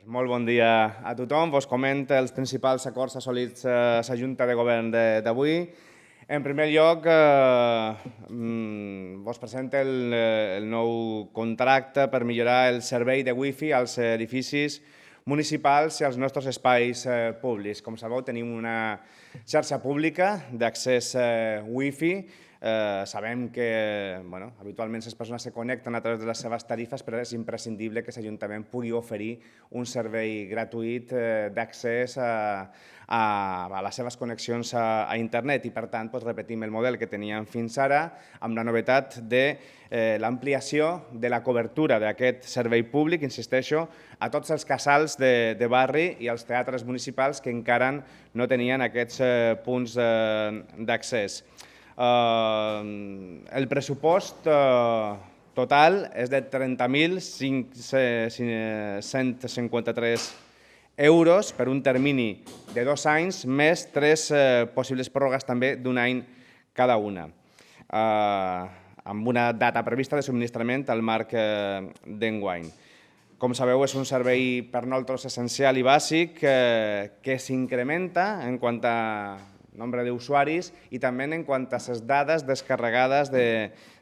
Molt bon dia a tothom. Vos comento els principals acords assolits a la Junta de Govern d'avui. En primer lloc, vos presento el nou contracte per millorar el servei de wifi als edificis municipals i als nostres espais públics. Com sabeu, tenim una xarxa pública d'accés wifi. Sabem que habitualment les persones se connecten a través de les seves tarifes, però és imprescindible que l'Ajuntament pugui oferir un servei gratuït d'accés a les seves connexions a internet i, per tant, repetim el model que teníem fins ara amb la novetat de l'ampliació de la cobertura d'aquest servei públic, insisteixo, a tots els casals de barri i als teatres municipals que encara no tenien aquests punts d'accés. El pressupost total és de 30.153 euros per un termini de 2 anys, més 3 possibles pròrrogues també d'un any cada una, amb una data prevista de subministrament al marc d'enguany. Com sabeu, és un servei per nosaltres essencial i bàsic que s'incrementa en quant a nombre d'usuaris i també en quant a les dades descarregades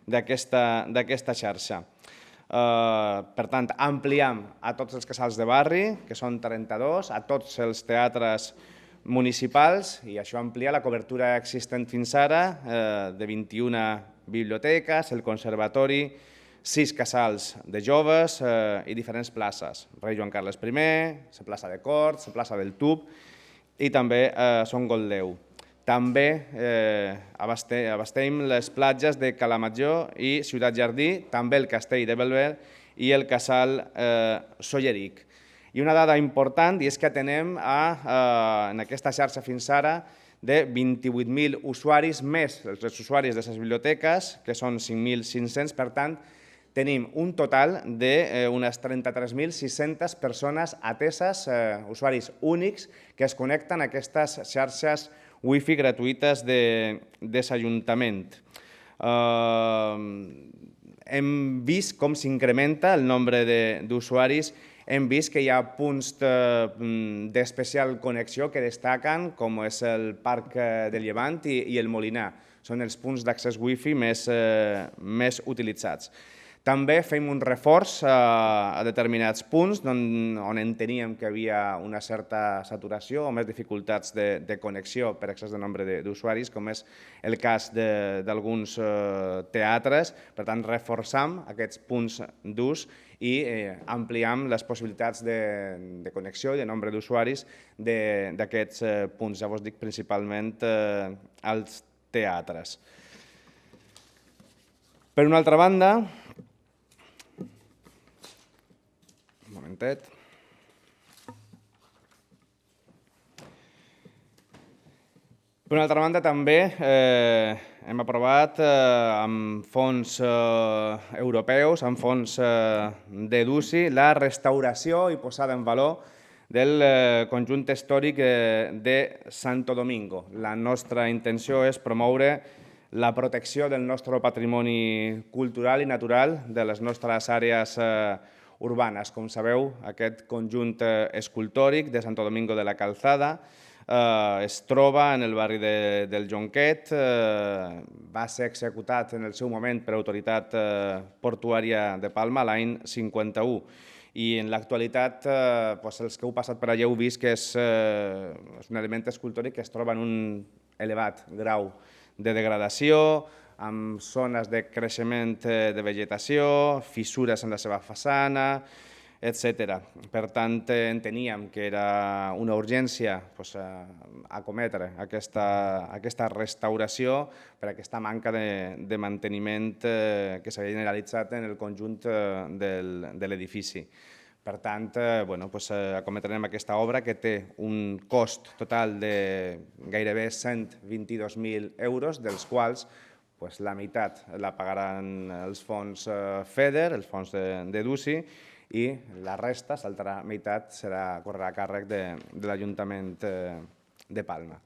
d'aquesta xarxa. Per tant, ampliem a tots els casals de barri, que són 32, a tots els teatres municipals, i això amplia la cobertura existent fins ara de 21 biblioteques, el conservatori, 6 casals de joves i diferents places. Rei Joan Carles I, la plaça de Corts, la plaça del Tub i també Son Goldeu. També abastem les platges de Calamajor i Ciutat Jardí, també el castell de Belver i el casal Solleric. I una dada important és que atenem en aquesta xarxa fins ara de 28.000 usuaris, més els usuaris de les biblioteques, que són 5.500, per tant, tenim un total d'unes 33.600 persones ateses, usuaris únics, que es connecten a aquestes xarxes wifi gratuïtes de l'Ajuntament. Hem vist com s'incrementa el nombre d'usuaris, hem vist que hi ha punts d'especial connexió que destaquen, com és el Parc del Llevant i el Molinar. Són els punts d'accés wifi més utilitzats. També fem un reforç a determinats punts on enteníem que hi havia una certa saturació o més dificultats de connexió per excés de nombre d'usuaris, com és el cas d'alguns teatres. Per tant, reforçam aquests punts d'ús i ampliem les possibilitats de connexió i de nombre d'usuaris d'aquests punts. Ja vos dic principalment als teatres. Per una altra banda, un momentet. Per una altra banda, també hem aprovat amb fons europeus, amb fons d'EDUSI, la restauració i posada en valor del conjunt històric de Santo Domingo. La nostra intenció és promoure la protecció del nostre patrimoni cultural i natural de les nostres àrees urbanes. Com sabeu, aquest conjunt escultòric de Santo Domingo de la Calzada es troba en el barri del Jonquet, va ser executat en el seu moment per l'autoritat portuària de Palma l'any 51 i en l'actualitat els que heu passat per allà heu vist que és un element escultòric que es troba en un elevat grau de degradació, amb zones de creixement de vegetació, fissures en la seva façana, etc. Per tant, enteníem que era una urgència acometre aquesta restauració per aquesta manca de manteniment que s'havia generalitzat en el conjunt de l'edifici. Per tant, acometrem aquesta obra que té un cost total de gairebé 122.000 euros, dels quals la meitat la pagaran els fons FEDER, els fons d'EDUSI, i la resta, l'altra meitat, correrà a càrrec de l'Ajuntament de Palma.